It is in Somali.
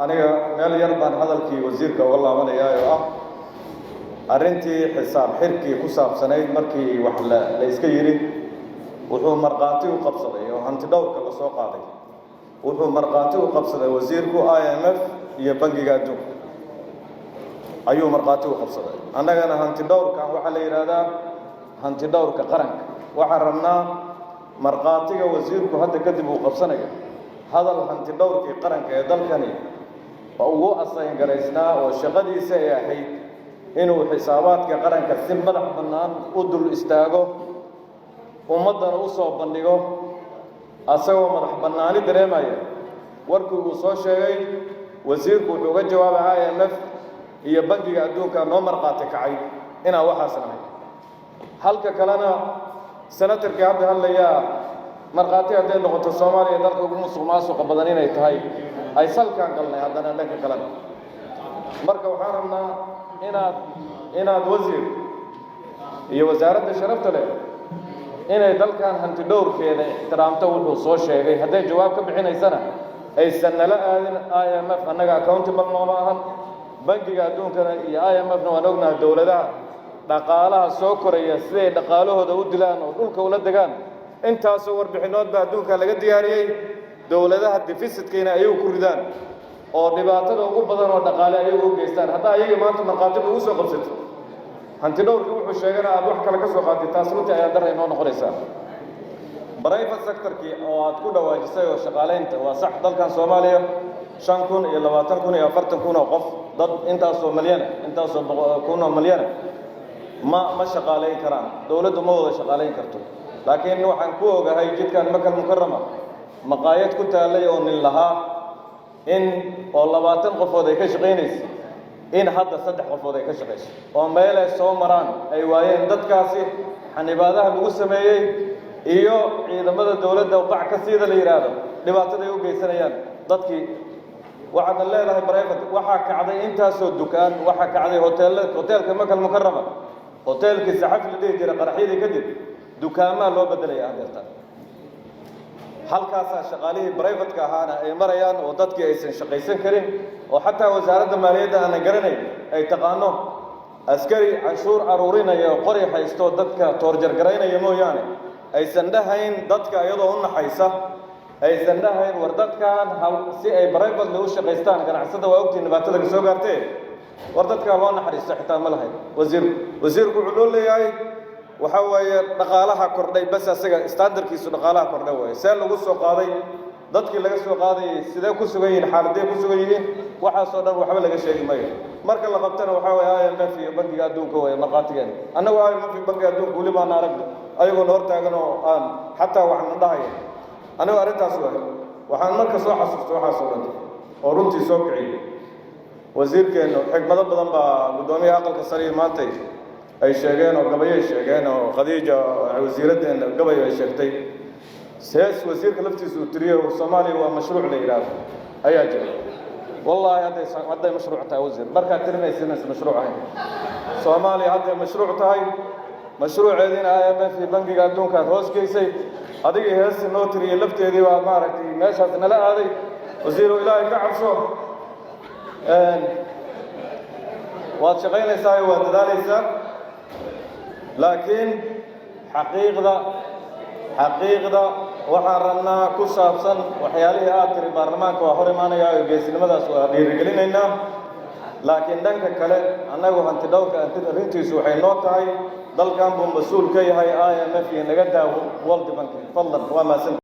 aniga meel yar baan hadalkii wasiirka uga laabanayaa oo ah arrintii xisaab xirkii ku saabsanayd markii wax la iska yiri wuxuu marqaati u qabsaday oo hanti dhowrka la soo qaaday wuxuu marqaati u qabsaday wasiirku IMF iyo bangiga adduunka ayuu marqaati u qabsaday annagana hanti dhowrka waxa la yiraahdaa hanti dhowrka qaranka waxaan rabnaa marqaatiga wasiirku hadda kadib uu qabsanayo hadal hanti dhowrkii qaranka ee dalkani ugu asayn garaysnaa oo shaqadiisa ay ahayd inuu xisaabaadka qaranka si madax bannaan u dul istaago ummadana u soo bandhigo asagoo madax bannaani dareemaya warkii uu soo sheegay wasiirku wuxuu uga jawaabay IMF iyo bangiga adduunka noo marqaati kacay inaa waxaas nahay halka kalena senatarkii hadda hadlayaa marqaati hadday noqoto Soomaaliya dalka ugu musuqmaasuqa badan inay tahay ay salkaan galnay haddana dhanka kalena marka waxaan rabnaa inaad wasiir iyo wasaaradda sharafta leh inay dalkan hanti dhowrkeeda ixtiraamto wuxuu soo sheegay hadday jawaab ka bixinaysana aysan nala aadin IMF annaga accountable nooma ahan bangiga adduunkana iyo IMFna waan ognahay dowladaha dhaqaalaha soo koraya siday dhaqaalahooda u dilaan oo dhulka ula degaan intaasoo warbixinood baa adduunka laga diyaariyey dowladaha deficitkiina ayuu ku ridaan oo dhibaatada ugu badan oo dhaqaale ayuu u geystaan hadda ayaga maanta marqaati ugu soo qabsato hanti dhowrkii wuxuu sheegana aad wax kale ka soo qaatay taas runtii ayaa darra inoo noqonaysaa private sectorkii oo aad ku dhawaajisay oo shaqaalaynta waa sax dalkan Soomaaliya 5,000 iyo 20,000 iyo 40,000 oo qof dad intaasoo malyan intaasoo kun oo malyan ma shaqaalayn karaan dawladdu ma wada shaqaalayn karto laakiin waxaan ku ogahay jidkan Makal Mukarrama maqaayad ku taalay oo nin lahaa in oo 20 qofood ay ka shaqeynayso in hadda 3 qofood ay ka shaqeyso oo meel ay soo maraan ay waayeen dadkaasi xanibaadaha lagu sameeyay iyo ciidamada dawladda bac ka siida la yiraahdo dhibaatada ay u geysanayaan dadkii waxaan leedahay private waxa kacday intaasoo dukaan waxa kacday hoteelka Makal Mukarrama hoteelkii saxafi la dhigi jiray qaraxyadii kadib dukaamaha loo bedelay adeerta halkaas shaqaalihii private-ka ahaana ay marayaan oo dadkii aysan shaqaysan karin oo xataa wasaaradda maaliyadda aan garanayn ay taqaano askari canshuur aruurinaya oo qori haysto dadka toorjar garaynaya mooyaane aysan dhahayn dadka iyadoo u naxaysa aysan dhahayn war dadkan si ay private loo shaqaystaan ganacsada waa ogtiin dhibaatada ka soo gaartay war dadka loo naxariisto xitaa ma lahayn wasiirku wuxuu leeyahay waxa weeye dhaqaalaha kordhay bas asaga standardkiisu dhaqaalaha kordhay way see lagu soo qaaday dadkii laga soo qaaday sidee ku sugan yihiin xaaladee ku sugan yihiin waxa soo dhan waxba laga sheegi maayo marka la qabtana waxa weeye IMF iyo bangiga adduunka way marqaatigan annagu IMF iyo bangiga adduunka wali baan aragno ayagoo hor taagan oo aan xataa waxna dhahay anigu arrintaas waxaan marka soo xasuusto waxa soo dhan oo runtii soo kiciyay wasiirkeenu xigmado badan baa gudoomiyaha aqalka sare maanta ay sheegeen oo gabayay sheegeen oo Khadiija wasiiradeena gabay ay sheegtay sees wasiirka laftiisu tiriyo Soomaaliya waa mashruuc la yiraahdo ayaa jira wallahi hadday mashruuc tahay wasiir marka tirmaysan mashruuc ahayn Soomaaliya hadday mashruuc tahay mashruuceedina IMF bangiga adduunka hoos geysay adiga hees noo tiriyo lafteedii waa maaragtay meeshaas nala aaday wasiir ilaahay ka cabso waad shaqaynaysaa waad dadaalaysaa laakiin xaqiiqda waxaan rabnaa ku saabsan waxyaalihii aad tiri baarlamaanka waa hor imaanaya oo geesinimadaas waa dhiirigelinaynaa laakiin dhanka kale annagu hanti dhowrka arrintiisu waxay noo tahay dalkan buu mas-uul ka yahay IMF iyo naga daawo World Bank fadlan waa maasan